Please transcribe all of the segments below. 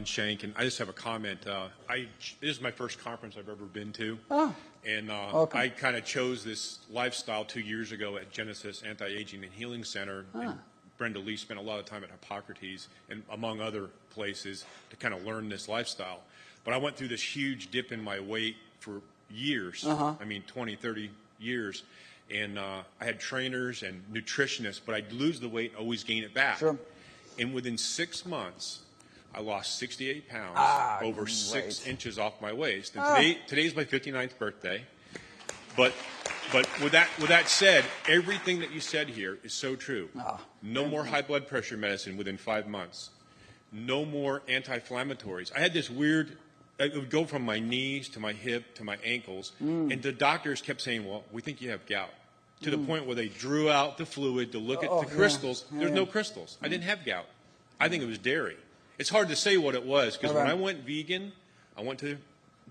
Shank, and I just have a comment. This is my first conference I've ever been to, and I kind of chose this lifestyle 2 years ago at Genesis Anti-Aging and Healing Center. And Brenda Lee spent a lot of time at Hippocrates and among other places to kind of learn this lifestyle. But I went through this huge dip in my weight for years, I mean 20, 30 years, and I had trainers and nutritionists, but I'd lose the weight, always gain it back. Sure. And within 6 months, I lost 68 pounds, over 6 inches off my waist. And today's my 59th birthday. But with that said, everything that you said here is so true. No more high blood pressure medicine within 5 months. No more anti-inflammatories. I had this weird, it would go from my knees to my hip to my ankles, and the doctors kept saying, well, we think you have gout. To the point where they drew out the fluid to look at the crystals. There's no crystals. I didn't have gout. I think it was dairy. It's hard to say what it was, because when I went vegan, I went to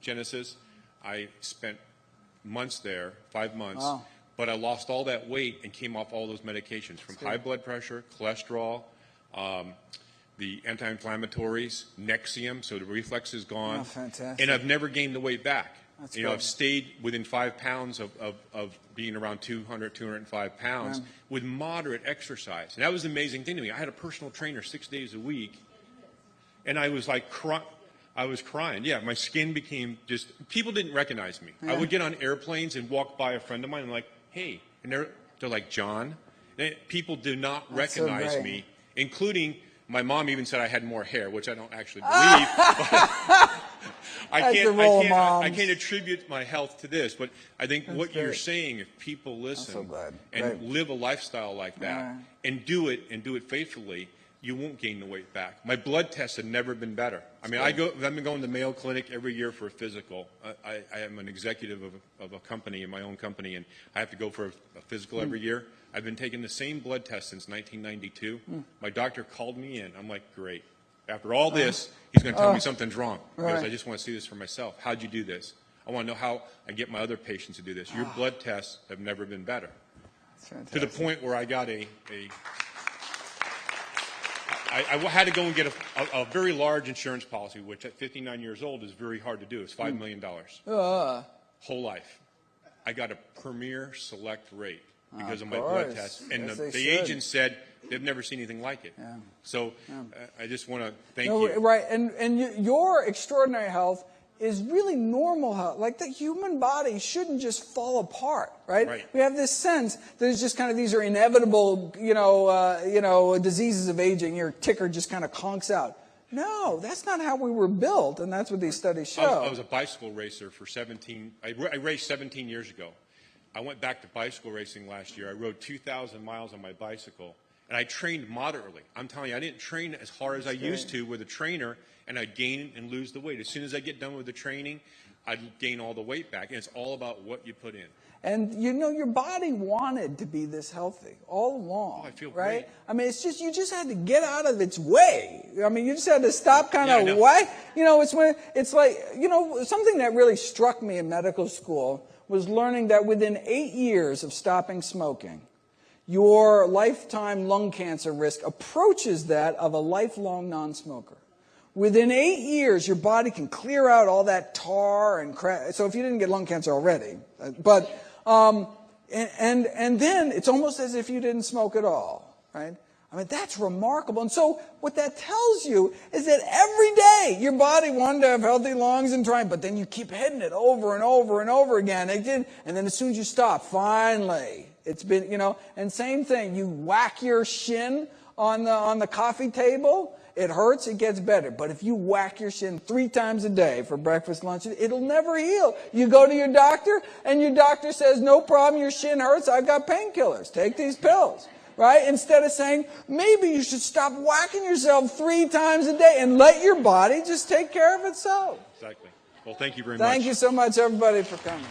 Genesis. I spent months there, 5 months, but I lost all that weight and came off all those medications, from high blood pressure, cholesterol, the anti-inflammatories, Nexium, so the reflex is gone. Fantastic. And I've never gained the weight back. I've stayed within 5 pounds of being around 200, 205 pounds with moderate exercise. And that was the amazing thing to me. I had a personal trainer 6 days a week, and I was like I was crying. Yeah, my skin became just, people didn't recognize me. I would get on airplanes and walk by a friend of mine and like, hey, and they're like, John. And people do not recognize me, including my mom even said I had more hair, which I don't actually believe. But I can't attribute my health to this, but I think what you're saying, if people listen and live a lifestyle like that and do it faithfully, you won't gain the weight back. My blood tests have never been better. I mean, I've been going to the Mayo Clinic every year for a physical. I am an executive of a company, in my own company, and I have to go for a physical every year. I've been taking the same blood test since 1992. My doctor called me in. I'm like, great. After all this, he's going to tell me something's wrong, because I just want to see this for myself. How'd you do this? I want to know how I get my other patients to do this. Your blood tests have never been better. To the point where I got I had to go and get a very large insurance policy, which at 59 years old is very hard to do. It's $5 million. Whole life. I got a Premier Select rate because of my blood test. And the agent said they've never seen anything like it. So I just want to thank you. Right, and your extraordinary health is really normal health. Like, the human body shouldn't just fall apart, right? We have this sense that it's just kind of, these are inevitable, diseases of aging. Your ticker just kind of conks out. No, that's not how we were built, and that's what these studies show. I was a bicycle racer for 17. I raced 17 years ago. I went back to bicycle racing last year. I rode 2,000 miles on my bicycle, and I trained moderately. I'm telling you, I didn't train as hard as I used to with a trainer, and I'd gain and lose the weight. As soon as I get done with the training, I'd gain all the weight back, and it's all about what you put in. And your body wanted to be this healthy all along. I feel right? great. I mean, it's just, you just had to get out of its way. I mean, you just had to stop kind of why. It's like, something that really struck me in medical school was learning that within 8 years of stopping smoking, your lifetime lung cancer risk approaches that of a lifelong non-smoker. Within 8 years, your body can clear out all that tar and crap. So if you didn't get lung cancer already, but and then it's almost as if you didn't smoke at all, right? I mean, that's remarkable. And so what that tells you is that every day your body wanted to have healthy lungs and trying, but then you keep hitting it over and over and over again. And then as soon as you stop, finally, it's been, and same thing, you whack your shin on the coffee table, it hurts, it gets better. But if you whack your shin 3 times a day for breakfast, lunch, it'll never heal. You go to your doctor, and your doctor says, no problem, your shin hurts, I've got painkillers, take these pills. Right? Instead of saying, maybe you should stop whacking yourself 3 times a day and let your body just take care of itself. Exactly. Well, thank you very much. Thank you so much, everybody, for coming.